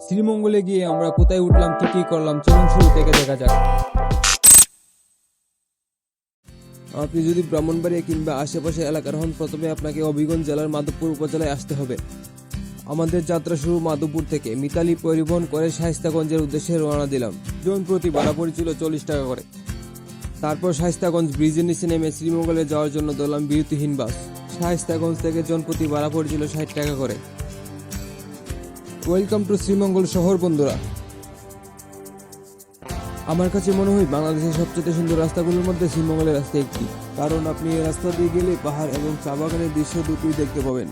শ্রীমঙ্গলে গিয়ে আমরা কোথায় উঠলাম, কি কি করলাম, চলুন শুরু থেকে দেখা যাক। আপনি যদি ব্রাহ্মণবাড়িয়া কিংবা আশেপাশে এলাকার হন, প্রথমে আপনাকে হবিগঞ্জ জেলার মাধবপুর উপজেলায় আসতে হবে। আমাদের যাত্রা শুরু মাধবপুর থেকে। মিতালি পরিবহন করে শায়েস্তাগঞ্জের উদ্দেশ্যে রওনা দিলাম। জন প্রতি ভাড়া পড়েছিল 40 টাকা করে। তারপর শায়েস্তাগঞ্জ ব্রিজের নিচে নেমে শ্রীমঙ্গলে যাওয়ার জন্য ধরলাম বিরতিহীন বাস। শায়েস্তাগঞ্জ থেকে জনপ্রতি ভাড়া পড়েছিল 60 টাকা করে। ওয়েলকাম টু শ্রীমঙ্গল শহর বন্ধুরা। আমার কাছে মনে হয় বাংলাদেশের সবচেয়ে সুন্দর রাস্তাগুলোর মধ্যে শ্রীমঙ্গলের রাস্তা একটি, কারণ আপনি এই রাস্তা দিয়ে গেলে পাহাড় এবং চা বাগানের দৃশ্য দুটোই দেখতে পাবেন।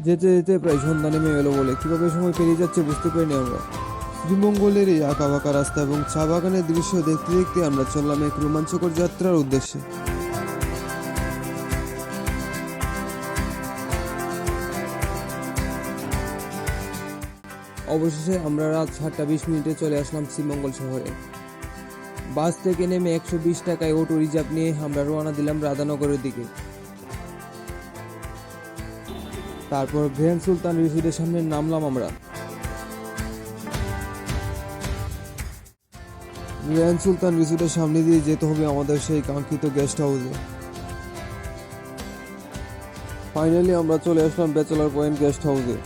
যেতে যেতে প্রায় সন্ধ্যা নেমে এলো বলে কিভাবে সময় পেরিয়ে যাচ্ছে বুঝতে পারিনি আমরা। শ্রীমঙ্গলের এই আঁকা বাঁকা রাস্তা এবং চা বাগানের দৃশ্য দেখতে দেখতে আমরা চললাম এক রোমাঞ্চকর যাত্রার উদ্দেশ্যে। অবশেষে আমরা রাত 7:20 চলে আসলাম শ্রীমঙ্গল শহরে। বাস থেকে নেমে 120 টাকায় অটো রিজার্ভ নিয়ে আমরা রওনা দিলাম রাধানগরের দিকে। তারপর গ্র্যান্ড সুলতান রিসোর্টের সামনে নামলাম আমরা। গ্র্যান্ড সুলতান রিসোর্টের সামনে দিয়ে যেতে হবে আমাদের সেই কাঙ্ক্ষিত গেস্ট হাউসে। ফাইনালি আমরা চলে আসলাম ব্যাচেলর পয়েন্ট গেস্ট হাউসে।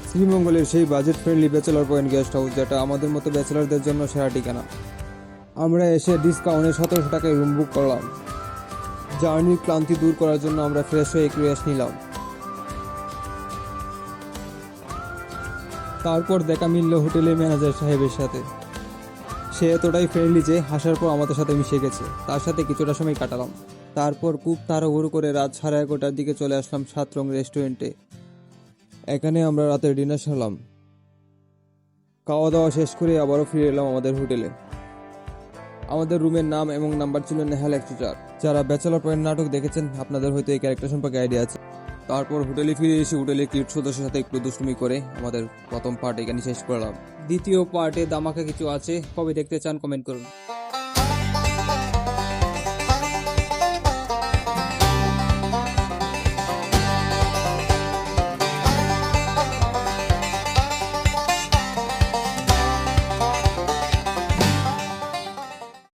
শ্রীমঙ্গলের সেই budget friendly bachelor point guest house, যেটা আমাদের মতো ব্যাচেলরদের জন্য সেরা ঠিকানা। আমরা এসে ডিসকাউন্টে 1700 টাকায় রুম বুক করলাম। জার্নির ক্লান্তি দূর করার জন্য আমরা ফ্রেশ হয়ে একটু রেস্ট নিলাম। তারপর দেখা মিলল হোটেলের ম্যানেজার সাহেবের সাথে। সে এতটাই ফ্রেন্ডলি যে হাসার পর আমাদের সাথে মিশে গেছে। তার সাথে কিছুটা সময় কাটালাম। তারপর খুব তাড়াহুড়ো করে রাত 11:30টার দিকে চলে আসলাম 7 রং রেস্টুরেন্টে। এখানে আমরা রাতের ডিনার সারলাম। খাওয়া দাওয়া শেষ করে আবারও ফিরে এলাম আমাদের হোটেলে। আমাদের রুমের নাম এবং নাম্বার ছিল নেহাল 104। যারা ব্যাচেলর পয়েন্ট নাটক দেখেছেন, আপনাদের হয়তো এই ক্যারেক্টার সম্পর্কে আইডিয়া আছে। তারপর হোটেলে ফিরে এসে হোটেলের কিউট সদস্যের সাথে একটু দুষ্টুমি করে আমাদের প্রথম পার্ট এখানে শেষ করলাম। দ্বিতীয় পার্টে ধামাকা কিছু আছে, কবে দেখতে চান কমেন্ট করুন।